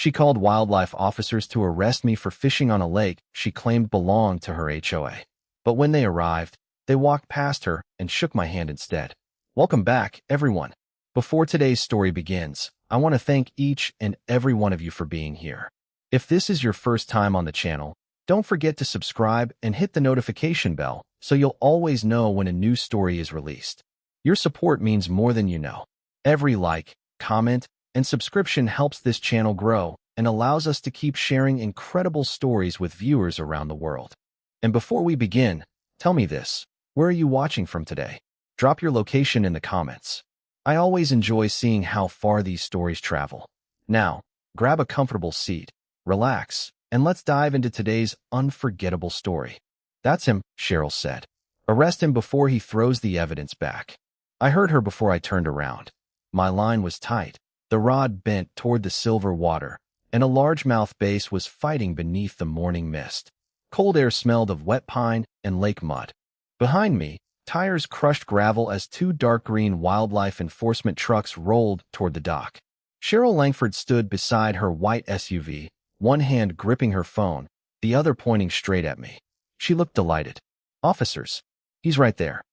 She called wildlife officers to arrest me for fishing on a lake she claimed belonged to her HOA. But when they arrived, they walked past her and shook my hand instead. Welcome back, everyone. Before today's story begins, I want to thank each and every one of you for being here. If this is your first time on the channel, don't forget to subscribe and hit the notification bell so you'll always know when a new story is released. Your support means more than you know. Every like, comment, and subscription helps this channel grow and allows us to keep sharing incredible stories with viewers around the world. And before we begin, tell me this: where are you watching from today? Drop your location in the comments. I always enjoy seeing how far these stories travel. Now, grab a comfortable seat, relax, and let's dive into today's unforgettable story. That's him, Cheryl said. Arrest him before he throws the evidence back. I heard her before I turned around. My line was tight, the rod bent toward the silver water, and a largemouth bass was fighting beneath the morning mist. Cold air smelled of wet pine and lake mud. Behind me, tires crushed gravel as two dark green wildlife enforcement trucks rolled toward the dock. Cheryl Langford stood beside her white SUV, one hand gripping her phone, the other pointing straight at me. She looked delighted. Officers. He's right there.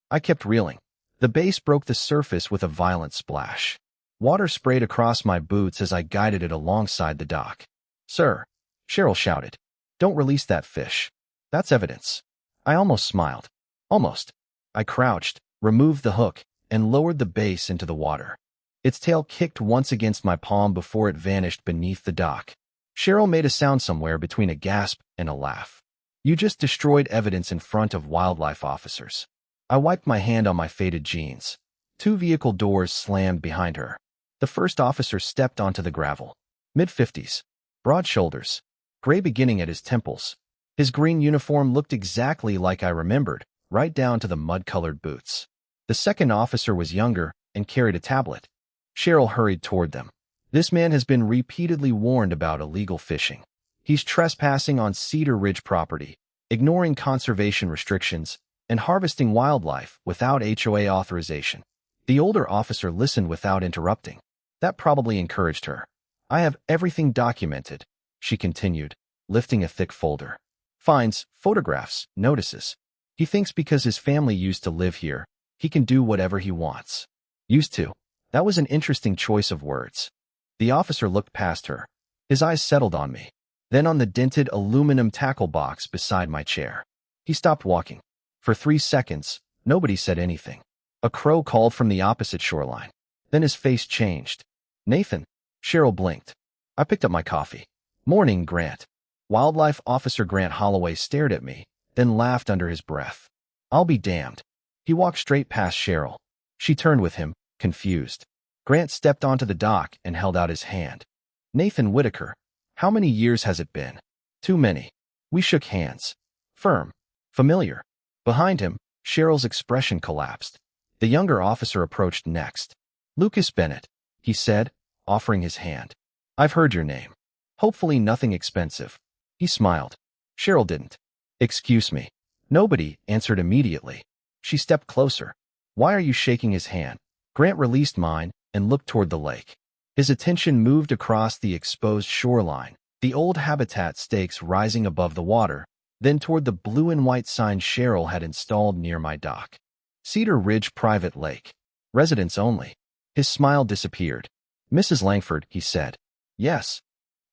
I kept reeling. The bass broke the surface with a violent splash. Water sprayed across my boots as I guided it alongside the dock. Sir, Cheryl shouted, don't release that fish. That's evidence. I almost smiled. Almost. I crouched, removed the hook, and lowered the bass into the water. Its tail kicked once against my palm before it vanished beneath the dock. Cheryl made a sound somewhere between a gasp and a laugh. You just destroyed evidence in front of wildlife officers. I wiped my hand on my faded jeans. Two vehicle doors slammed behind her. The first officer stepped onto the gravel. Mid-50s. Broad shoulders. Gray beginning at his temples. His green uniform looked exactly like I remembered, right down to the mud-colored boots. The second officer was younger and carried a tablet. Cheryl hurried toward them. This man has been repeatedly warned about illegal fishing. He's trespassing on Cedar Ridge property, ignoring conservation restrictions, and harvesting wildlife without HOA authorization. The older officer listened without interrupting. That probably encouraged her. I have everything documented, she continued, lifting a thick folder. Fines, photographs, notices. He thinks because his family used to live here, he can do whatever he wants. Used to. That was an interesting choice of words. The officer looked past her. His eyes settled on me, then on the dented aluminum tackle box beside my chair. He stopped walking. For 3 seconds, nobody said anything. A crow called from the opposite shoreline. Then his face changed. Nathan. Cheryl blinked. I picked up my coffee. Morning, Grant. Wildlife Officer Grant Holloway stared at me, then laughed under his breath. I'll be damned. He walked straight past Cheryl. She turned with him, confused. Grant stepped onto the dock and held out his hand. Nathan Whitaker. How many years has it been? Too many. We shook hands. Firm. Familiar. Behind him, Cheryl's expression collapsed. The younger officer approached next. Lucas Bennett, he said, offering his hand. I've heard your name. Hopefully nothing expensive. He smiled. Cheryl didn't. Excuse me. Nobody answered immediately. She stepped closer. Why are you shaking his hand? Grant released mine and looked toward the lake. His attention moved across the exposed shoreline, the old habitat stakes rising above the water, then toward the blue and white sign Cheryl had installed near my dock. Cedar Ridge Private Lake. Residents only. His smile disappeared. Mrs. Langford, he said. Yes.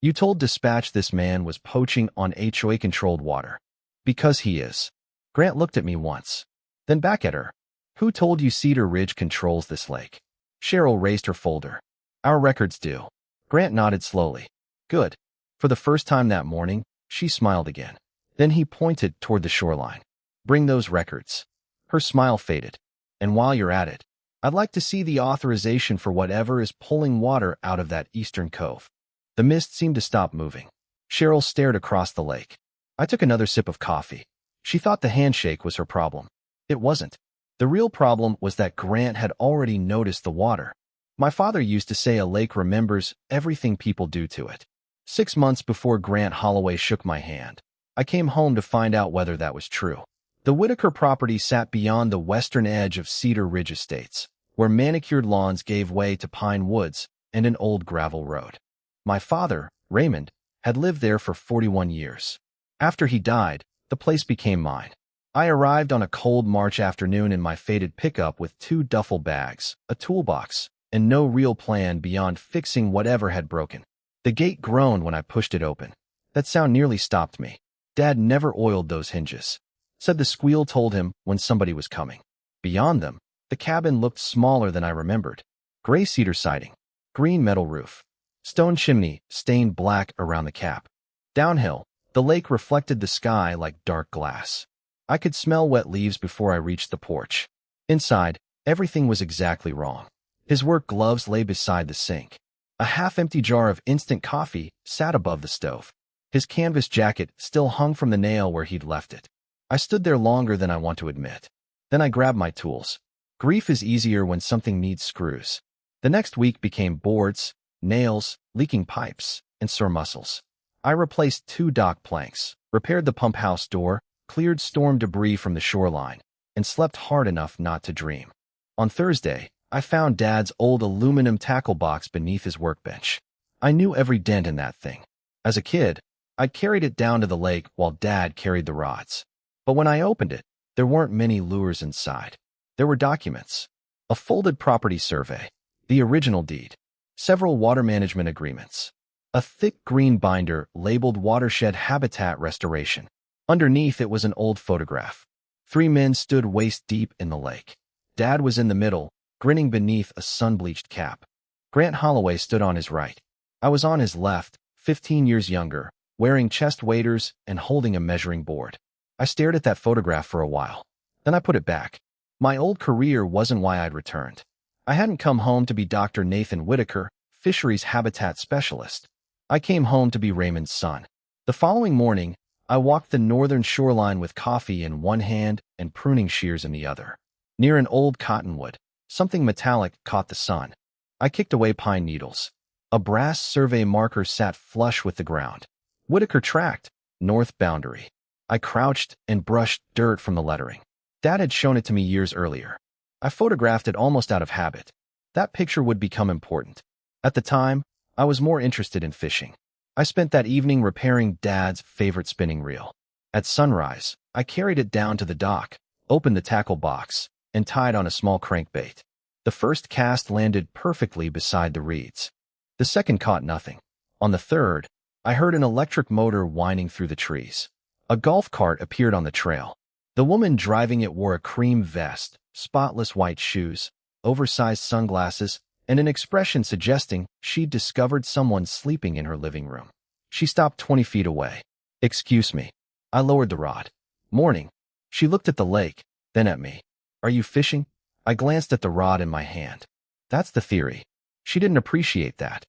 You told dispatch this man was poaching on HOA-controlled water. Because he is. Grant looked at me once, then back at her. Who told you Cedar Ridge controls this lake? Cheryl raised her folder. Our records do. Grant nodded slowly. Good. For the first time that morning, she smiled again. Then he pointed toward the shoreline. Bring those records. Her smile faded. And while you're at it, I'd like to see the authorization for whatever is pulling water out of that eastern cove. The mist seemed to stop moving. Cheryl stared across the lake. I took another sip of coffee. She thought the handshake was her problem. It wasn't. The real problem was that Grant had already noticed the water. My father used to say a lake remembers everything people do to it. 6 months before Grant Holloway shook my hand, I came home to find out whether that was true. The Whitaker property sat beyond the western edge of Cedar Ridge Estates, where manicured lawns gave way to pine woods and an old gravel road. My father, Raymond, had lived there for 41 years. After he died, the place became mine. I arrived on a cold March afternoon in my faded pickup with 2 duffel bags, a toolbox, and no real plan beyond fixing whatever had broken. The gate groaned when I pushed it open. That sound nearly stopped me. Dad never oiled those hinges, said the squeal told him when somebody was coming. Beyond them, the cabin looked smaller than I remembered. Gray cedar siding, green metal roof, stone chimney stained black around the cap. Downhill, the lake reflected the sky like dark glass. I could smell wet leaves before I reached the porch. Inside, everything was exactly wrong. His work gloves lay beside the sink. A half-empty jar of instant coffee sat above the stove. His canvas jacket still hung from the nail where he'd left it. I stood there longer than I want to admit. Then I grabbed my tools. Grief is easier when something needs screws. The next week became boards, nails, leaking pipes, and sore muscles. I replaced 2 dock planks, repaired the pump house door, cleared storm debris from the shoreline, and slept hard enough not to dream. On Thursday, I found Dad's old aluminum tackle box beneath his workbench. I knew every dent in that thing. As a kid, I'd carried it down to the lake while Dad carried the rods. But when I opened it, there weren't many lures inside. There were documents. A folded property survey, the original deed, several water management agreements, a thick green binder labeled Watershed Habitat Restoration. Underneath it was an old photograph. 3 men stood waist-deep in the lake. Dad was in the middle, grinning beneath a sun-bleached cap. Grant Holloway stood on his right. I was on his left, 15 years younger, wearing chest waders and holding a measuring board. I stared at that photograph for a while. Then I put it back. My old career wasn't why I'd returned. I hadn't come home to be Dr. Nathan Whitaker, fisheries habitat specialist. I came home to be Raymond's son. The following morning, I walked the northern shoreline with coffee in one hand and pruning shears in the other. Near an old cottonwood, something metallic caught the sun. I kicked away pine needles. A brass survey marker sat flush with the ground. Whitaker tract, north boundary. I crouched and brushed dirt from the lettering. Dad had shown it to me years earlier. I photographed it almost out of habit. That picture would become important. At the time, I was more interested in fishing. I spent that evening repairing Dad's favorite spinning reel. At sunrise, I carried it down to the dock, opened the tackle box, and tied on a small crankbait. The first cast landed perfectly beside the reeds. The second caught nothing. On the third, I heard an electric motor whining through the trees. A golf cart appeared on the trail. The woman driving it wore a cream vest, spotless white shoes, oversized sunglasses, and an expression suggesting she'd discovered someone sleeping in her living room. She stopped 20 feet away. "Excuse me." I lowered the rod. "Morning." She looked at the lake, then at me. "Are you fishing?" I glanced at the rod in my hand. That's the theory. She didn't appreciate that.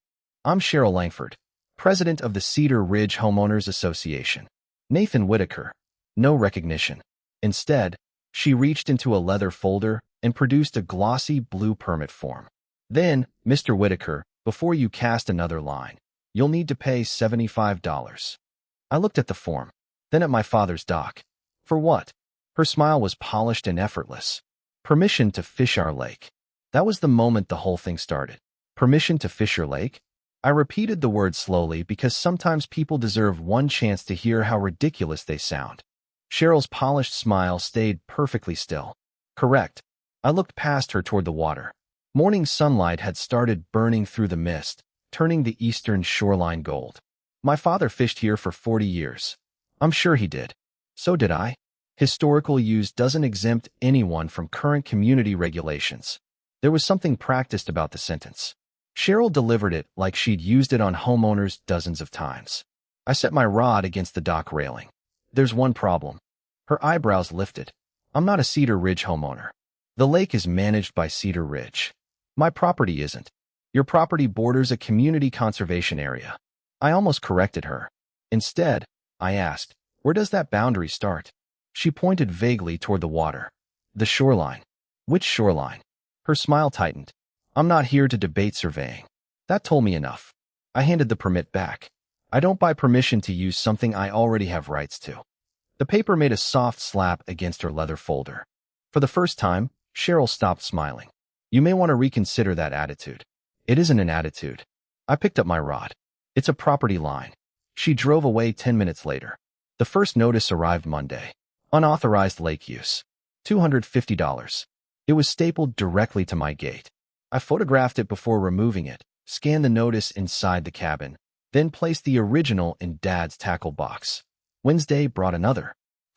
"I'm Cheryl Langford, president of the Cedar Ridge Homeowners Association." Nathan Whitaker. No recognition. Instead, she reached into a leather folder and produced a glossy blue permit form. "Then, Mr. Whitaker, before you cast another line, you'll need to pay $75. I looked at the form, then at my father's dock. "For what?" Her smile was polished and effortless. "Permission to fish our lake." That was the moment the whole thing started. "Permission to fish your lake?" I repeated the word slowly because sometimes people deserve one chance to hear how ridiculous they sound. Cheryl's polished smile stayed perfectly still. "Correct." I looked past her toward the water. Morning sunlight had started burning through the mist, turning the eastern shoreline gold. "My father fished here for 40 years. I'm sure he did. So did I." Historical use doesn't exempt anyone from current community regulations. There was something practiced about the sentence. Cheryl delivered it like she'd used it on homeowners dozens of times. I set my rod against the dock railing. "There's one problem." Her eyebrows lifted. "I'm not a Cedar Ridge homeowner. The lake is managed by Cedar Ridge. My property isn't. Your property borders a community conservation area." I almost corrected her. Instead, I asked, "Where does that boundary start?" She pointed vaguely toward the water. "The shoreline." "Which shoreline?" Her smile tightened. "I'm not here to debate surveying." That told me enough. I handed the permit back. I don't buy permission to use something I already have rights to. The paper made a soft slap against her leather folder. For the first time, Cheryl stopped smiling. "You may want to reconsider that attitude." "It isn't an attitude." I picked up my rod. It's a property line. She drove away 10 minutes later. The first notice arrived Monday. Unauthorized lake use. $250. It was stapled directly to my gate. I photographed it before removing it, scanned the notice inside the cabin, then placed the original in Dad's tackle box. Wednesday brought another.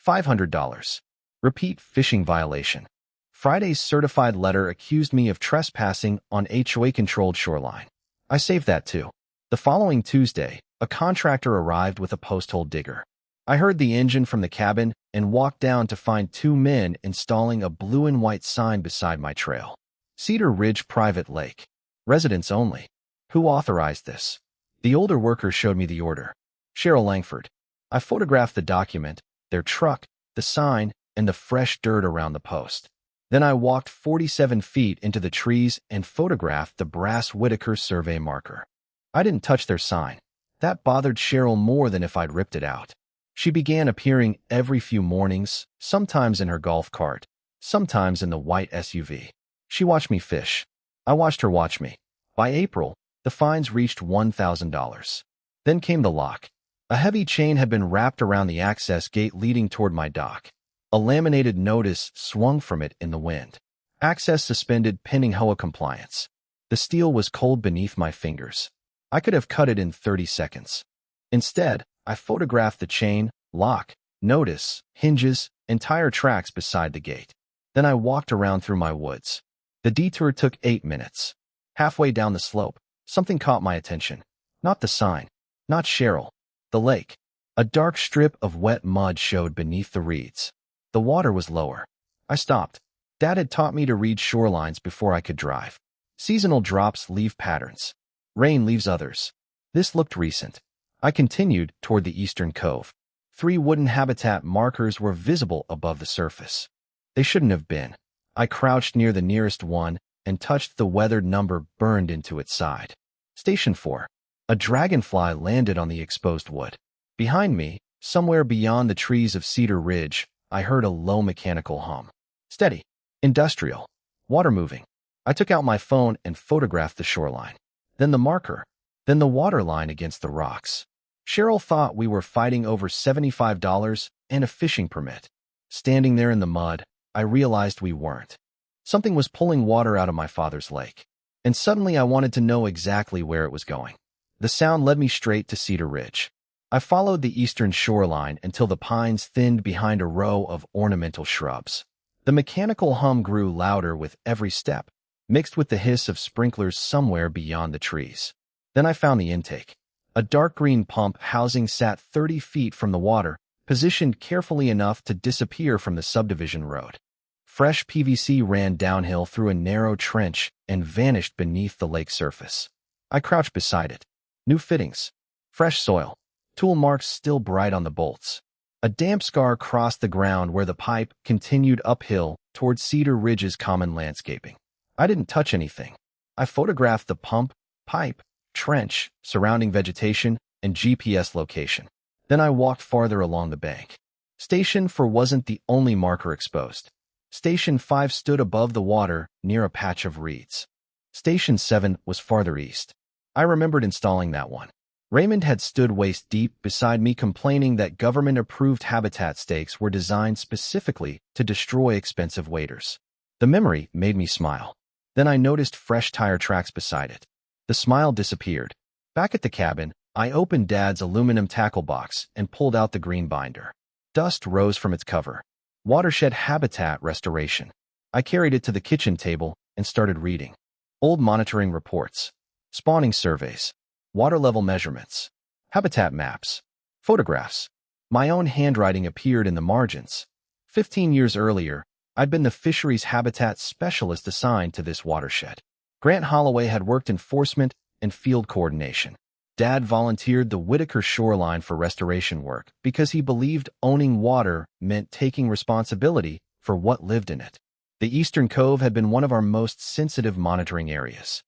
$500. Repeat fishing violation. Friday's certified letter accused me of trespassing on HOA-controlled shoreline. I saved that too. The following Tuesday, a contractor arrived with a post-hole digger. I heard the engine from the cabin and walked down to find two men installing a blue and white sign beside my trail. Cedar Ridge Private Lake. Residents only. Who authorized this? The older worker showed me the order. Cheryl Langford. I photographed the document, their truck, the sign, and the fresh dirt around the post. Then I walked 47 feet into the trees and photographed the brass Whitaker survey marker. I didn't touch their sign. That bothered Cheryl more than if I'd ripped it out. She began appearing every few mornings, sometimes in her golf cart, sometimes in the white SUV. She watched me fish. I watched her watch me. By April, the fines reached $1,000. Then came the lock. A heavy chain had been wrapped around the access gate leading toward my dock. A laminated notice swung from it in the wind. Access suspended pending HOA compliance. The steel was cold beneath my fingers. I could have cut it in 30 seconds. Instead, I photographed the chain, lock, notice, hinges, and tire tracks beside the gate. Then I walked around through my woods. The detour took 8 minutes. Halfway down the slope, something caught my attention. Not the sign. Not Cheryl. The lake. A dark strip of wet mud showed beneath the reeds. The water was lower. I stopped. Dad had taught me to read shorelines before I could drive. Seasonal drops leave patterns. Rain leaves others. This looked recent. I continued toward the eastern cove. 3 wooden habitat markers were visible above the surface. They shouldn't have been. I crouched near the nearest one and touched the weathered number burned into its side. Station 4. A dragonfly landed on the exposed wood. Behind me, somewhere beyond the trees of Cedar Ridge, I heard a low mechanical hum. Steady. Industrial. Water moving. I took out my phone and photographed the shoreline. Then the marker. Then the water line against the rocks. Cheryl thought we were fighting over $75 and a fishing permit. Standing there in the mud, I realized we weren't. Something was pulling water out of my father's lake. And suddenly I wanted to know exactly where it was going. The sound led me straight to Cedar Ridge. I followed the eastern shoreline until the pines thinned behind a row of ornamental shrubs. The mechanical hum grew louder with every step, mixed with the hiss of sprinklers somewhere beyond the trees. Then I found the intake. A dark green pump housing sat 30 feet from the water, positioned carefully enough to disappear from the subdivision road. Fresh PVC ran downhill through a narrow trench and vanished beneath the lake surface. I crouched beside it. New fittings. Fresh soil. Tool marks still bright on the bolts. A damp scar crossed the ground where the pipe continued uphill toward Cedar Ridge's common landscaping. I didn't touch anything. I photographed the pump, pipe, trench, surrounding vegetation, and GPS location. Then I walked farther along the bank. Station 4 wasn't the only marker exposed. Station 5 stood above the water near a patch of reeds. Station 7 was farther east. I remembered installing that one. Raymond had stood waist deep beside me complaining that government-approved habitat stakes were designed specifically to destroy expensive waders. The memory made me smile. Then I noticed fresh tire tracks beside it. The smile disappeared. Back at the cabin, I opened Dad's aluminum tackle box and pulled out the green binder. Dust rose from its cover. Watershed habitat restoration. I carried it to the kitchen table and started reading. Old monitoring reports. Spawning surveys. Water level measurements. Habitat maps. Photographs. My own handwriting appeared in the margins. 15 years earlier, I'd been the fisheries habitat specialist assigned to this watershed. Grant Holloway had worked enforcement and field coordination. Dad volunteered the Whitaker shoreline for restoration work because he believed owning water meant taking responsibility for what lived in it. The Eastern Cove had been one of our most sensitive monitoring areas.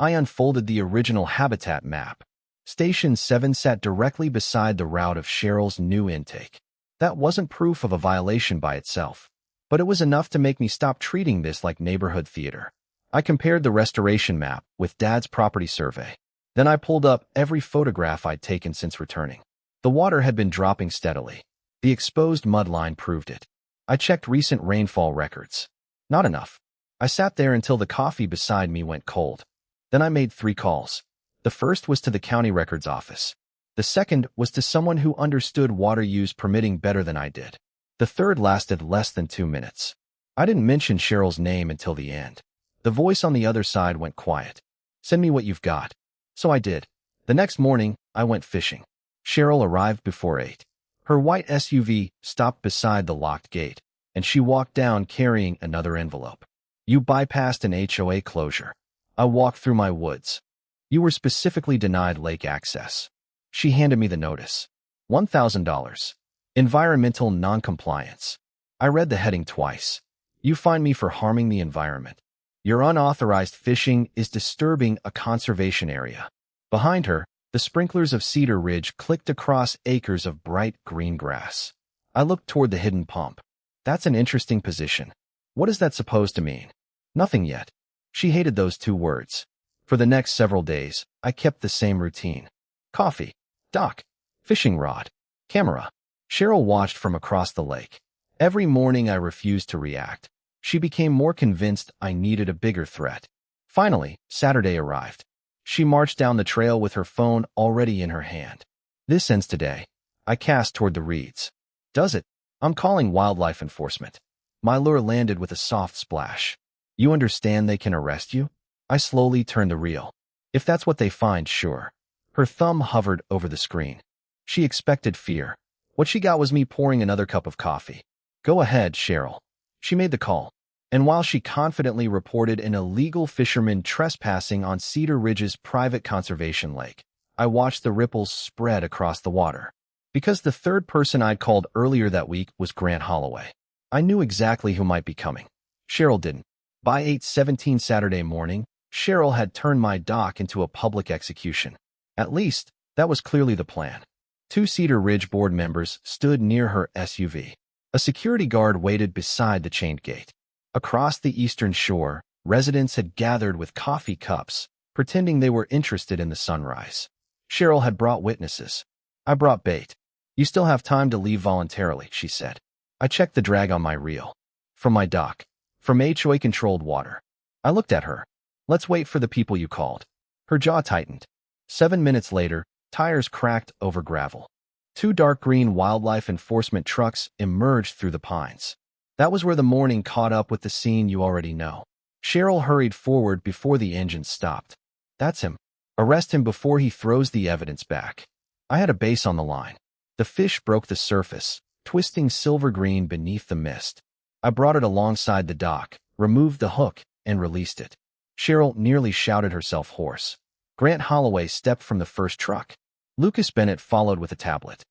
I unfolded the original habitat map. Station 7 sat directly beside the route of Cheryl's new intake. That wasn't proof of a violation by itself, but it was enough to make me stop treating this like neighborhood theater. I compared the restoration map with Dad's property survey. Then I pulled up every photograph I'd taken since returning. The water had been dropping steadily. The exposed mud line proved it. I checked recent rainfall records. Not enough. I sat there until the coffee beside me went cold. Then I made 3 calls. The first was to the county records office. The second was to someone who understood water use permitting better than I did. The third lasted less than 2 minutes. I didn't mention Cheryl's name until the end. The voice on the other side went quiet. "Send me what you've got." So I did. The next morning, I went fishing. Cheryl arrived before 8. Her white SUV stopped beside the locked gate, and she walked down carrying another envelope. "You bypassed an HOA closure. I walked through my woods. You were specifically denied lake access." She handed me the notice. $1,000. Environmental noncompliance. I read the heading twice. "You fined me for harming the environment. Your unauthorized fishing is disturbing a conservation area." Behind her, the sprinklers of Cedar Ridge clicked across acres of bright green grass. I looked toward the hidden pump. "That's an interesting position. What is that supposed to mean?" "Nothing yet." She hated those 2 words. For the next several days, I kept the same routine. Coffee, dock, fishing rod, camera. Cheryl watched from across the lake. Every morning I refused to react. She became more convinced I needed a bigger threat. Finally, Saturday arrived. She marched down the trail with her phone already in her hand. "This ends today." I cast toward the reeds. "Does it? I'm calling wildlife enforcement." My lure landed with a soft splash. "You understand they can arrest you?" I slowly turned the reel. "If that's what they find, sure." Her thumb hovered over the screen. She expected fear. What she got was me pouring another cup of coffee. "Go ahead, Cheryl." She made the call. And while she confidently reported an illegal fisherman trespassing on Cedar Ridge's private conservation lake, I watched the ripples spread across the water. Because the third person I'd called earlier that week was Grant Holloway, I knew exactly who might be coming. Cheryl didn't. By 8:17 Saturday morning, Cheryl had turned my dock into a public execution. At least, that was clearly the plan. 2 Cedar Ridge board members stood near her SUV. A security guard waited beside the chained gate. Across the eastern shore, residents had gathered with coffee cups, pretending they were interested in the sunrise. Cheryl had brought witnesses. I brought bait. "You still have time to leave voluntarily," she said. I checked the drag on my reel. From my dock. From HOA-controlled water. I looked at her. "Let's wait for the people you called." Her jaw tightened. 7 minutes later, tires cracked over gravel. 2 dark green wildlife enforcement trucks emerged through the pines. That was where the morning caught up with the scene you already know. Cheryl hurried forward before the engine stopped. "That's him. Arrest him before he throws the evidence back." I had a base on the line. The fish broke the surface, twisting silver green beneath the mist. I brought it alongside the dock, removed the hook, and released it. Cheryl nearly shouted herself hoarse. Grant Holloway stepped from the first truck. Lucas Bennett followed with a tablet.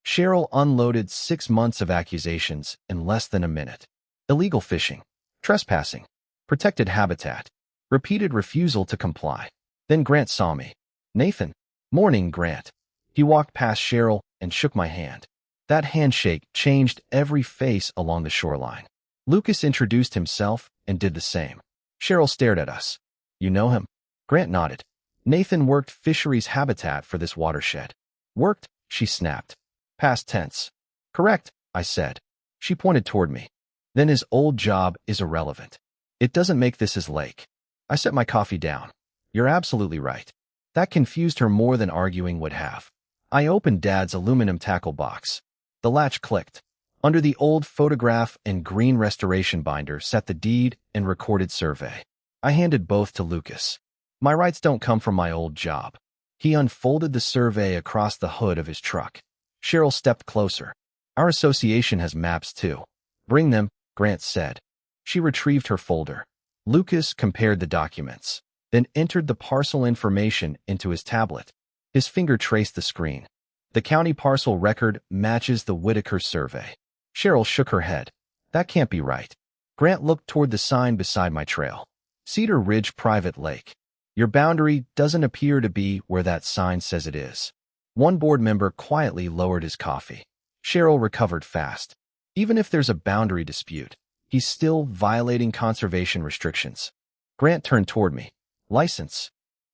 Cheryl unloaded 6 months of accusations in less than a minute. Illegal fishing, trespassing, protected habitat, repeated refusal to comply. Then Grant saw me. "Nathan." "Morning, Grant." He walked past Cheryl and shook my hand. That handshake changed every face along the shoreline. Lucas introduced himself and did the same. Cheryl stared at us. "You know him?" Grant nodded. "Nathan worked fisheries habitat for this watershed." "Worked?" she snapped. Past tense. "Correct," I said. She pointed toward me. "Then his old job is irrelevant. It doesn't make this his lake." I set my coffee down. "You're absolutely right." That confused her more than arguing would have. I opened Dad's aluminum tackle box. The latch clicked. Under the old photograph and green restoration binder sat the deed and recorded survey. I handed both to Lucas. "My rights don't come from my old job." He unfolded the survey across the hood of his truck. Cheryl stepped closer. "Our association has maps too." "Bring them," Grant said. She retrieved her folder. Lucas compared the documents, then entered the parcel information into his tablet. His finger traced the screen. "The county parcel record matches the Whitaker survey." Cheryl shook her head. "That can't be right." Grant looked toward the sign beside my trail. "Cedar Ridge Private Lake. Your boundary doesn't appear to be where that sign says it is." One board member quietly lowered his coffee. Cheryl recovered fast. "Even if there's a boundary dispute, he's still violating conservation restrictions." Grant turned toward me. "License."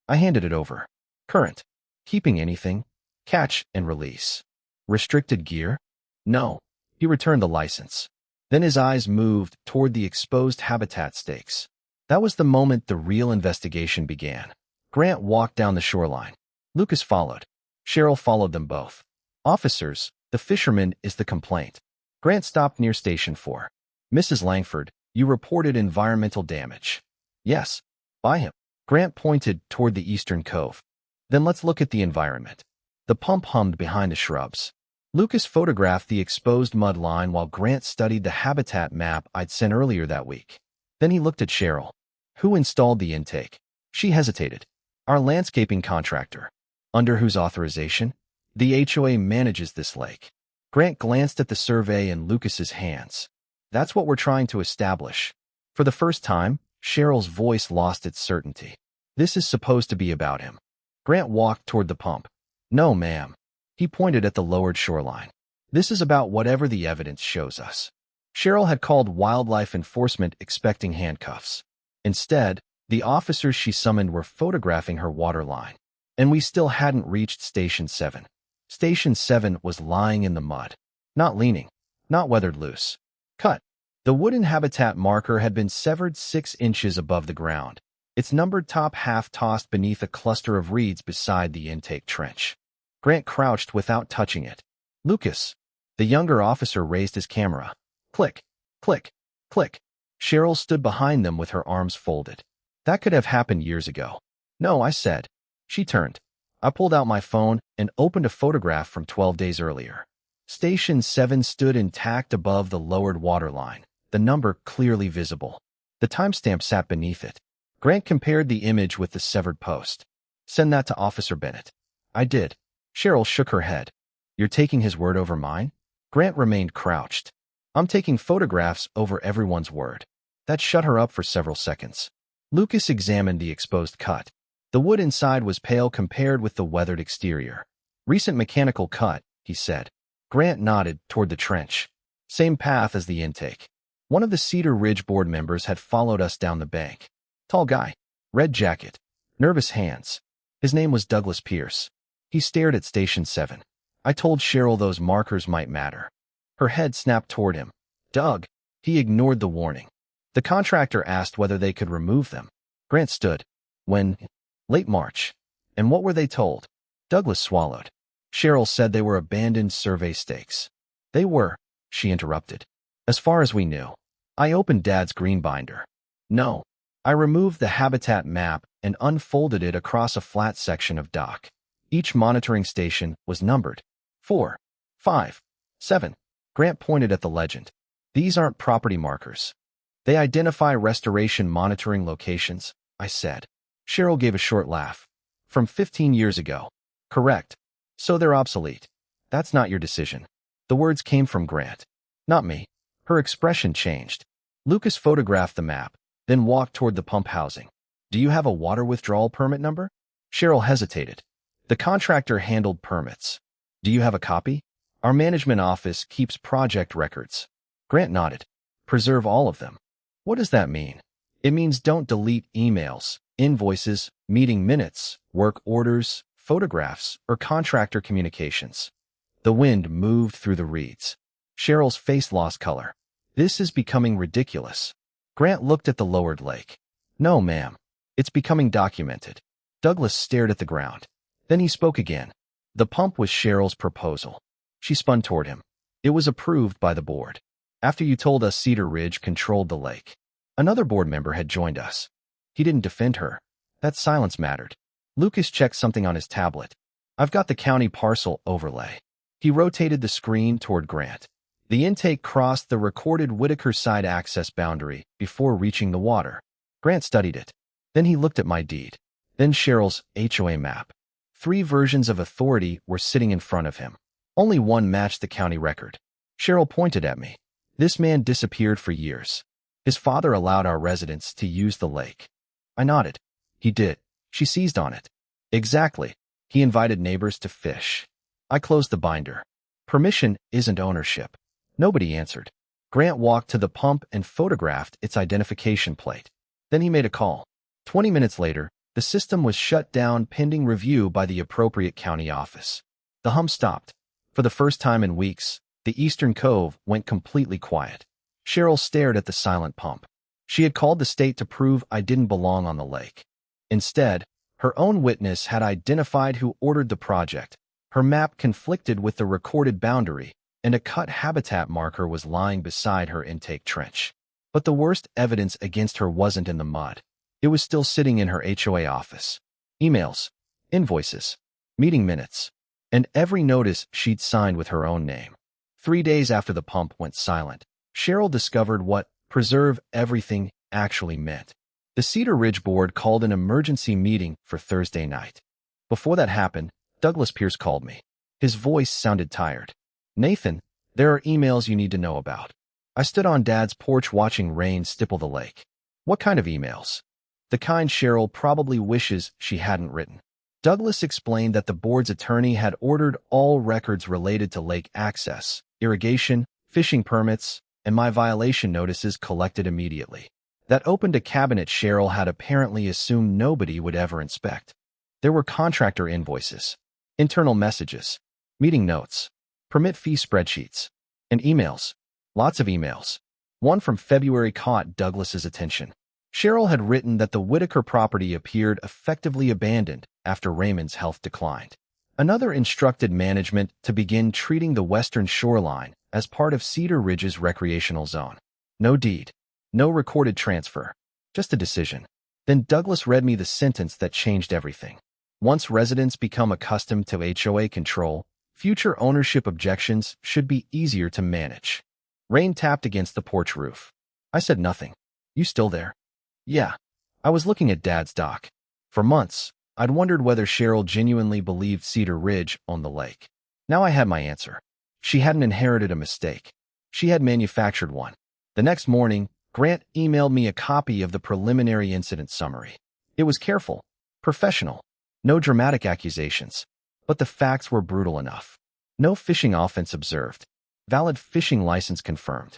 I handed it over. Current. Keeping anything. Catch and release. Restricted gear? No. He returned the license. Then his eyes moved toward the exposed habitat stakes. That was the moment the real investigation began. Grant walked down the shoreline. Lucas followed. Cheryl followed them both. Officers, the fisherman is the complaint. Grant stopped near Station 4. Mrs. Langford, you reported environmental damage. Yes. By him. Grant pointed toward the eastern cove. Then let's look at the environment. The pump hummed behind the shrubs. Lucas photographed the exposed mud line while Grant studied the habitat map I'd sent earlier that week. Then he looked at Cheryl. Who installed the intake? She hesitated. Our landscaping contractor. Under whose authorization? The HOA manages this lake. Grant glanced at the survey in Lucas's hands. That's what we're trying to establish. For the first time, Cheryl's voice lost its certainty. This is supposed to be about him. Grant walked toward the pump. No, ma'am. He pointed at the lowered shoreline. This is about whatever the evidence shows us. Cheryl had called wildlife enforcement expecting handcuffs. Instead, the officers she summoned were photographing her water line. And we still hadn't reached Station 7. Station 7 was lying in the mud. Not leaning. Not weathered loose. Cut. The wooden habitat marker had been severed 6 inches above the ground, its numbered top half tossed beneath a cluster of reeds beside the intake trench. Grant crouched without touching it. Lucas. The younger officer raised his camera. Click. Click. Click. Cheryl stood behind them with her arms folded. That could have happened years ago. No, I said. She turned. I pulled out my phone and opened a photograph from 12 days earlier. Station 7 stood intact above the lowered water line, the number clearly visible. The timestamp sat beneath it. Grant compared the image with the severed post. Send that to Officer Bennett. I did. Cheryl shook her head. You're taking his word over mine? Grant remained crouched. I'm taking photographs over everyone's word. That shut her up for several seconds. Lucas examined the exposed cut. The wood inside was pale compared with the weathered exterior. Recent mechanical cut, he said. Grant nodded toward the trench. Same path as the intake. One of the Cedar Ridge board members had followed us down the bank. Tall guy. Red jacket. Nervous hands. His name was Douglas Pierce. He stared at Station 7. I told Cheryl those markers might matter. Her head snapped toward him. Doug. He ignored the warning. The contractor asked whether they could remove them. Grant stood. When? Late March. And what were they told? Douglas swallowed. Cheryl said they were abandoned survey stakes. They were, she interrupted. As far as we knew. I opened Dad's green binder. No. I removed the habitat map and unfolded it across a flat section of dock. Each monitoring station was numbered. 4, 5, 7. Grant pointed at the legend. These aren't property markers. They identify restoration monitoring locations, I said. Cheryl gave a short laugh. From 15 years ago. Correct. So they're obsolete. That's not your decision. The words came from Grant. Not me. Her expression changed. Lucas photographed the map, then walked toward the pump housing. Do you have a water withdrawal permit number? Cheryl hesitated. The contractor handled permits. Do you have a copy? Our management office keeps project records. Grant nodded. Preserve all of them. What does that mean? It means don't delete emails, invoices, meeting minutes, work orders, photographs, or contractor communications. The wind moved through the reeds. Cheryl's face lost color. This is becoming ridiculous. Grant looked at the lowered lake. No, ma'am. It's becoming documented. Douglas stared at the ground. Then he spoke again. The pump was Cheryl's proposal. She spun toward him. It was approved by the board. After you told us Cedar Ridge controlled the lake. Another board member had joined us. He didn't defend her. That silence mattered. Lucas checked something on his tablet. I've got the county parcel overlay. He rotated the screen toward Grant. The intake crossed the recorded Whitaker side access boundary before reaching the water. Grant studied it. Then he looked at my deed. Then Cheryl's HOA map. 3 versions of authority were sitting in front of him. Only one matched the county record. Cheryl pointed at me. This man disappeared for years. His father allowed our residents to use the lake. I nodded. He did. She seized on it. Exactly. He invited neighbors to fish. I closed the binder. Permission isn't ownership. Nobody answered. Grant walked to the pump and photographed its identification plate. Then he made a call. 20 minutes later, The system was shut down pending review by the appropriate county office. The hum stopped. For the first time in weeks, the eastern cove went completely quiet. Cheryl stared at the silent pump. She had called the state to prove I didn't belong on the lake. Instead, her own witness had identified who ordered the project. Her map conflicted with the recorded boundary, and a cut habitat marker was lying beside her intake trench. But the worst evidence against her wasn't in the mud. It was still sitting in her HOA office. Emails, invoices, meeting minutes, and every notice she'd signed with her own name. 3 days after the pump went silent, Cheryl discovered what "preserve everything" actually meant. The Cedar Ridge Board called an emergency meeting for Thursday night. Before that happened, Douglas Pierce called me. His voice sounded tired. "Nathan, there are emails you need to know about." I stood on Dad's porch watching rain stipple the lake. "What kind of emails?" "The kind Cheryl probably wishes she hadn't written." Douglas explained that the board's attorney had ordered all records related to lake access, irrigation, fishing permits, and my violation notices collected immediately. That opened a cabinet Cheryl had apparently assumed nobody would ever inspect. There were contractor invoices, internal messages, meeting notes, permit fee spreadsheets, and emails. Lots of emails. One from February caught Douglas's attention. Cheryl had written that the Whitaker property appeared effectively abandoned after Raymond's health declined. Another instructed management to begin treating the western shoreline as part of Cedar Ridge's recreational zone. No deed, no recorded transfer, just a decision. Then Douglas read me the sentence that changed everything. Once residents become accustomed to HOA control, future ownership objections should be easier to manage. Rain tapped against the porch roof. I said nothing. "You still there?" "Yeah." I was looking at Dad's dock. For months, I'd wondered whether Cheryl genuinely believed Cedar Ridge owned the lake. Now I had my answer. She hadn't inherited a mistake. She had manufactured one. The next morning, Grant emailed me a copy of the preliminary incident summary. It was careful, professional, no dramatic accusations, but the facts were brutal enough. No fishing offense observed. Valid fishing license confirmed.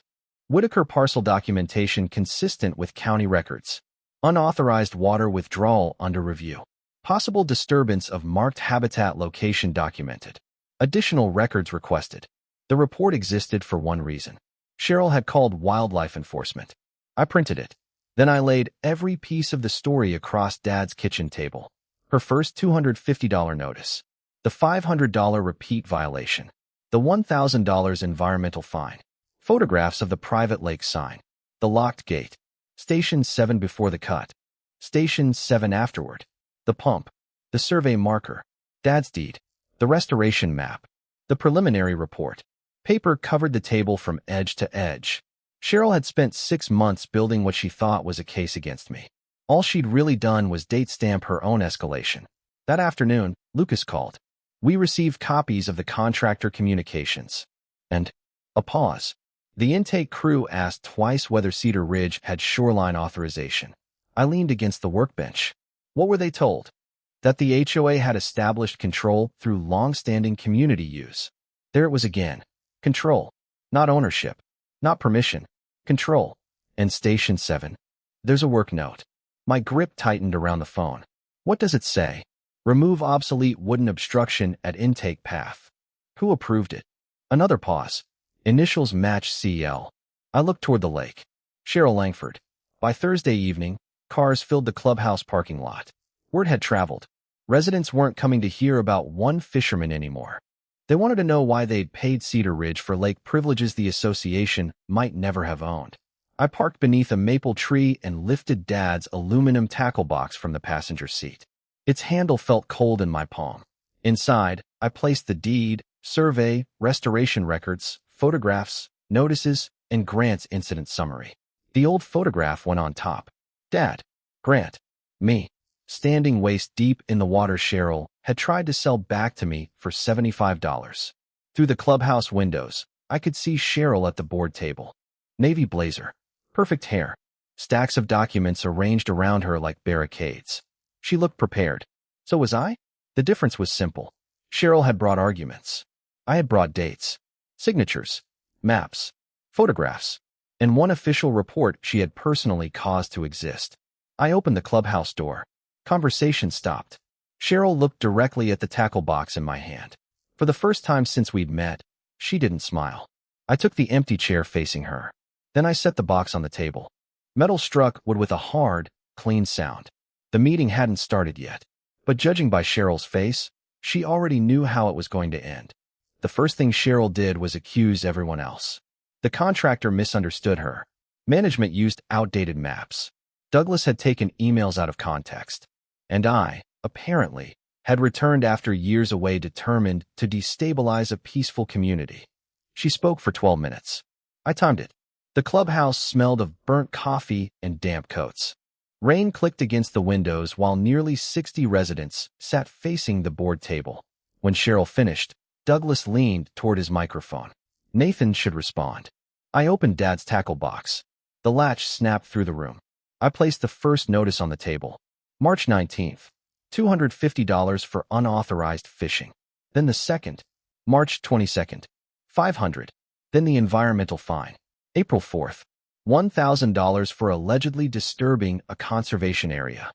Whitaker parcel documentation consistent with county records. Unauthorized water withdrawal under review. Possible disturbance of marked habitat location documented. Additional records requested. The report existed for one reason. Cheryl had called wildlife enforcement. I printed it. Then I laid every piece of the story across Dad's kitchen table. Her first $250 notice. The $500 repeat violation. The $1,000 environmental fine. Photographs of the private lake sign. The locked gate. Station 7 before the cut. Station 7 afterward. The pump. The survey marker. Dad's deed. The restoration map. The preliminary report. Paper covered the table from edge to edge. Cheryl had spent 6 months building what she thought was a case against me. All she'd really done was date stamp her own escalation. That afternoon, Lucas called. We received copies of the contractor communications. And a pause. The intake crew asked twice whether Cedar Ridge had shoreline authorization. I leaned against the workbench. What were they told? That the HOA had established control through long-standing community use. There it was again. Control. Not ownership. Not permission. Control. And Station 7. There's a work note. My grip tightened around the phone. What does it say? Remove obsolete wooden obstruction at intake path. Who approved it? Another pause. Initials match CL. I looked toward the lake. Cheryl Langford. By Thursday evening, cars filled the clubhouse parking lot. Word had traveled. Residents weren't coming to hear about one fisherman anymore. They wanted to know why they'd paid Cedar Ridge for lake privileges the association might never have owned. I parked beneath a maple tree and lifted Dad's aluminum tackle box from the passenger seat. Its handle felt cold in my palm. Inside, I placed the deed, survey, restoration records, photographs, notices, and Grant's incident summary. The old photograph went on top. Dad, Grant, me, standing waist deep in the water Cheryl had tried to sell back to me for $75. Through the clubhouse windows, I could see Cheryl at the board table. Navy blazer, perfect hair, stacks of documents arranged around her like barricades. She looked prepared. So was I? The difference was simple. Cheryl had brought arguments. I had brought dates, signatures, maps, photographs, and one official report she had personally caused to exist. I opened the clubhouse door. Conversation stopped. Cheryl looked directly at the tackle box in my hand. For the first time since we'd met, she didn't smile. I took the empty chair facing her. Then I set the box on the table. Metal struck wood with a hard, clean sound. The meeting hadn't started yet, but judging by Cheryl's face, she already knew how it was going to end. The first thing Cheryl did was accuse everyone else. The contractor misunderstood her. Management used outdated maps. Douglas had taken emails out of context. And I, apparently, had returned after years away determined to destabilize a peaceful community. She spoke for 12 minutes. I timed it. The clubhouse smelled of burnt coffee and damp coats. Rain clicked against the windows while nearly 60 residents sat facing the board table. When Cheryl finished, Douglas leaned toward his microphone. Nathan should respond. I opened Dad's tackle box. The latch snapped through the room. I placed the first notice on the table. March 19th, $250 for unauthorized fishing. Then the second, March 22nd, $500. Then the environmental fine. April 4th, $1,000 for allegedly disturbing a conservation area.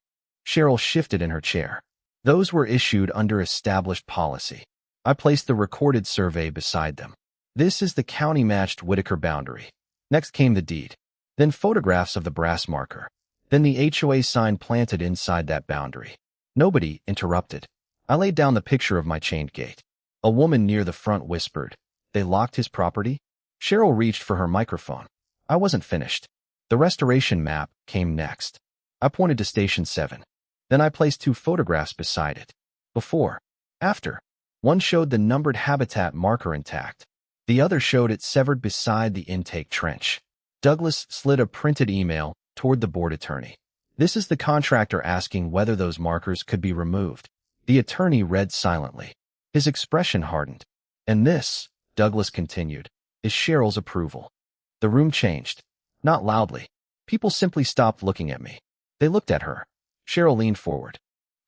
Cheryl shifted in her chair. Those were issued under established policy. I placed the recorded survey beside them. This is the county-matched Whitaker boundary. Next came the deed. Then photographs of the brass marker. Then the HOA sign planted inside that boundary. Nobody interrupted. I laid down the picture of my chained gate. A woman near the front whispered, "They locked his property?" Cheryl reached for her microphone. I wasn't finished. The restoration map came next. I pointed to Station 7. Then I placed 2 photographs beside it. Before, after. One showed the numbered habitat marker intact. The other showed it severed beside the intake trench. Douglas slid a printed email toward the board attorney. This is the contractor asking whether those markers could be removed. The attorney read silently. His expression hardened. And this, Douglas continued, is Cheryl's approval. The room changed. Not loudly. People simply stopped looking at me. They looked at her. Cheryl leaned forward.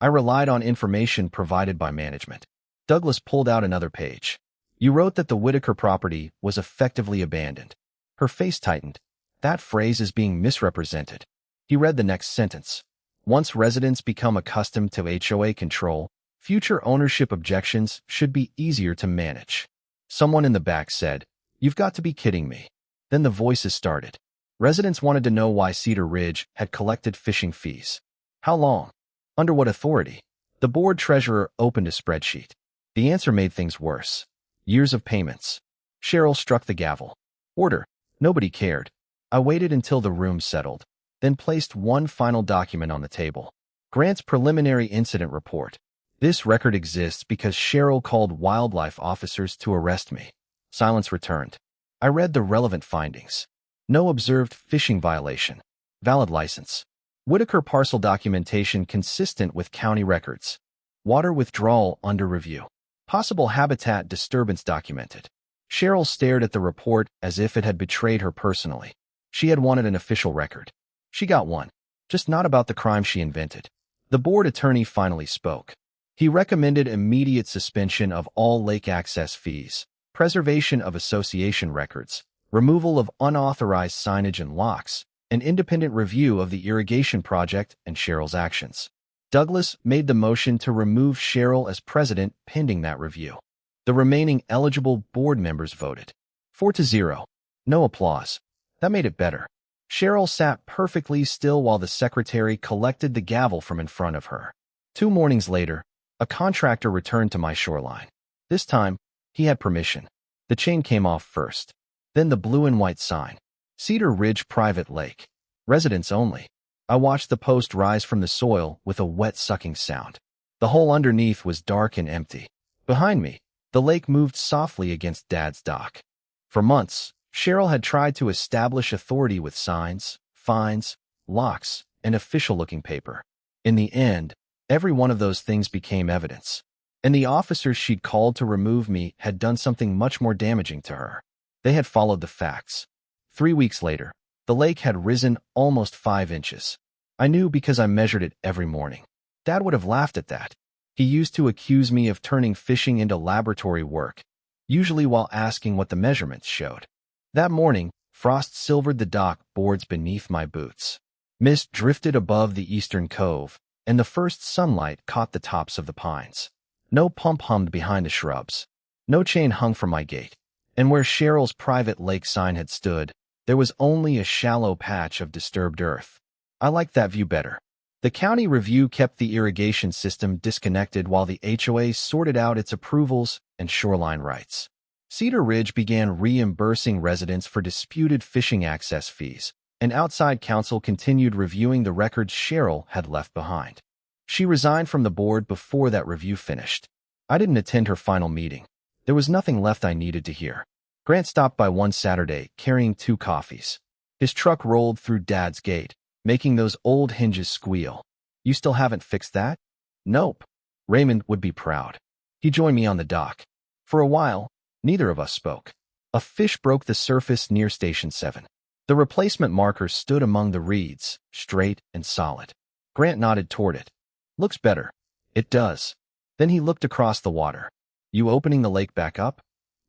I relied on information provided by management. Douglas pulled out another page. You wrote that the Whitaker property was effectively abandoned. Her face tightened. That phrase is being misrepresented. He read the next sentence. Once residents become accustomed to HOA control, future ownership objections should be easier to manage. Someone in the back said, "You've got to be kidding me." Then the voices started. Residents wanted to know why Cedar Ridge had collected fishing fees. How long? Under what authority? The board treasurer opened a spreadsheet. The answer made things worse. Years of payments. Cheryl struck the gavel. Order. Nobody cared. I waited until the room settled, then placed one final document on the table. Grant's preliminary incident report. This record exists because Cheryl called wildlife officers to arrest me. Silence returned. I read the relevant findings. No observed fishing violation. Valid license. Whitaker parcel documentation consistent with county records. Water withdrawal under review. Possible habitat disturbance documented. Cheryl stared at the report as if it had betrayed her personally. She had wanted an official record. She got one, just not about the crime she invented. The board attorney finally spoke. He recommended immediate suspension of all lake access fees, preservation of association records, removal of unauthorized signage and locks, an independent review of the irrigation project and Cheryl's actions. Douglas made the motion to remove Cheryl as president pending that review. The remaining eligible board members voted. 4-0. No applause. That made it better. Cheryl sat perfectly still while the secretary collected the gavel from in front of her. 2 mornings later, a contractor returned to my shoreline. This time, he had permission. The chain came off first. Then the blue and white sign. Cedar Ridge Private Lake. Residents only. I watched the post rise from the soil with a wet sucking sound. The hole underneath was dark and empty. Behind me, the lake moved softly against Dad's dock. For months, Cheryl had tried to establish authority with signs, fines, locks, and official-looking paper. In the end, every one of those things became evidence. And the officers she'd called to remove me had done something much more damaging to her. They had followed the facts. 3 weeks later, the lake had risen almost 5 inches. I knew because I measured it every morning. Dad would have laughed at that. He used to accuse me of turning fishing into laboratory work, usually while asking what the measurements showed. That morning, frost silvered the dock boards beneath my boots. Mist drifted above the eastern cove, and the first sunlight caught the tops of the pines. No pump hummed behind the shrubs. No chain hung from my gate. And where Cheryl's private lake sign had stood, there was only a shallow patch of disturbed earth. I liked that view better. The county review kept the irrigation system disconnected while the HOA sorted out its approvals and shoreline rights. Cedar Ridge began reimbursing residents for disputed fishing access fees, and outside counsel continued reviewing the records Cheryl had left behind. She resigned from the board before that review finished. I didn't attend her final meeting. There was nothing left I needed to hear. Grant stopped by one Saturday, carrying 2 coffees. His truck rolled through Dad's gate, making those old hinges squeal. "You still haven't fixed that?" "Nope." Raymond would be proud. He joined me on the dock. For a while, neither of us spoke. A fish broke the surface near Station 7. The replacement marker stood among the reeds, straight and solid. Grant nodded toward it. "Looks better." "It does." Then he looked across the water. "You opening the lake back up?"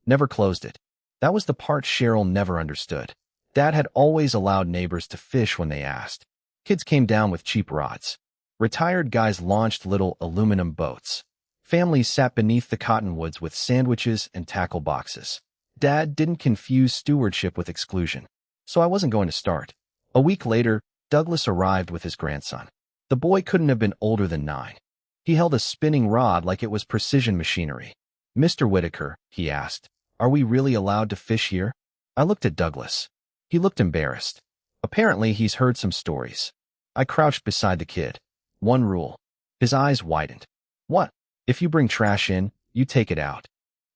"Never closed it." That was the part Cheryl never understood. Dad had always allowed neighbors to fish when they asked. Kids came down with cheap rods. Retired guys launched little aluminum boats. Families sat beneath the cottonwoods with sandwiches and tackle boxes. Dad didn't confuse stewardship with exclusion, so I wasn't going to start. A week later, Douglas arrived with his grandson. The boy couldn't have been older than 9. He held a spinning rod like it was precision machinery. "Mr. Whitaker," he asked, "are we really allowed to fish here?" I looked at Douglas. He looked embarrassed. Apparently, he's heard some stories. I crouched beside the kid. "One rule." His eyes widened. "What?" "If you bring trash in, you take it out.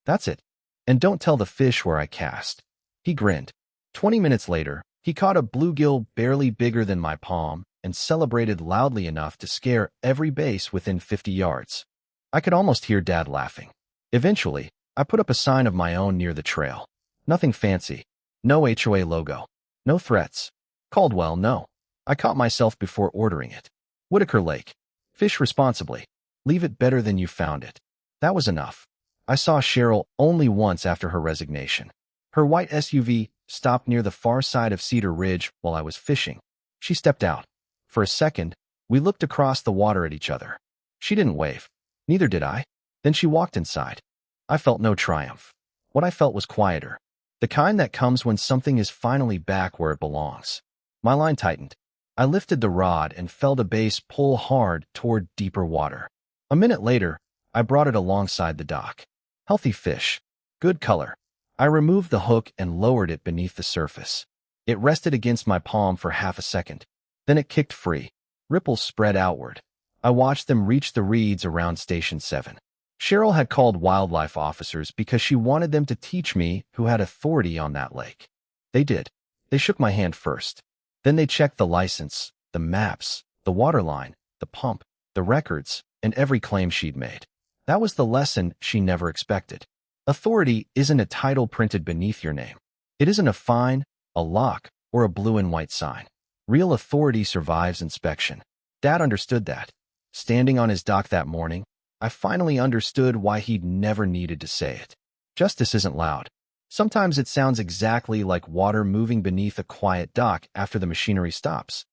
That's it. And don't tell the fish where I cast." He grinned. 20 minutes later, he caught a bluegill barely bigger than my palm and celebrated loudly enough to scare every base within 50 yards. I could almost hear Dad laughing. Eventually, I put up a sign of my own near the trail. Nothing fancy. No HOA logo. No threats. Caldwell, no. I caught myself before ordering it. Whitaker Lake. Fish responsibly. Leave it better than you found it. That was enough. I saw Cheryl only once after her resignation. Her white SUV stopped near the far side of Cedar Ridge while I was fishing. She stepped out. For a second, we looked across the water at each other. She didn't wave. Neither did I. Then she walked inside. I felt no triumph. What I felt was quieter. The kind that comes when something is finally back where it belongs. My line tightened. I lifted the rod and felt a base pull hard toward deeper water. A minute later, I brought it alongside the dock. Healthy fish. Good color. I removed the hook and lowered it beneath the surface. It rested against my palm for half a second. Then it kicked free. Ripples spread outward. I watched them reach the reeds around Station 7. Cheryl had called wildlife officers because she wanted them to teach me who had authority on that lake. They did. They shook my hand first. Then they checked the license, the maps, the water line, the pump, the records, and every claim she'd made. That was the lesson she never expected. Authority isn't a title printed beneath your name. It isn't a fine, a lock, or a blue and white sign. Real authority survives inspection. Dad understood that. Standing on his dock that morning, I finally understood why he'd never needed to say it. Justice isn't loud. Sometimes it sounds exactly like water moving beneath a quiet dock after the machinery stops.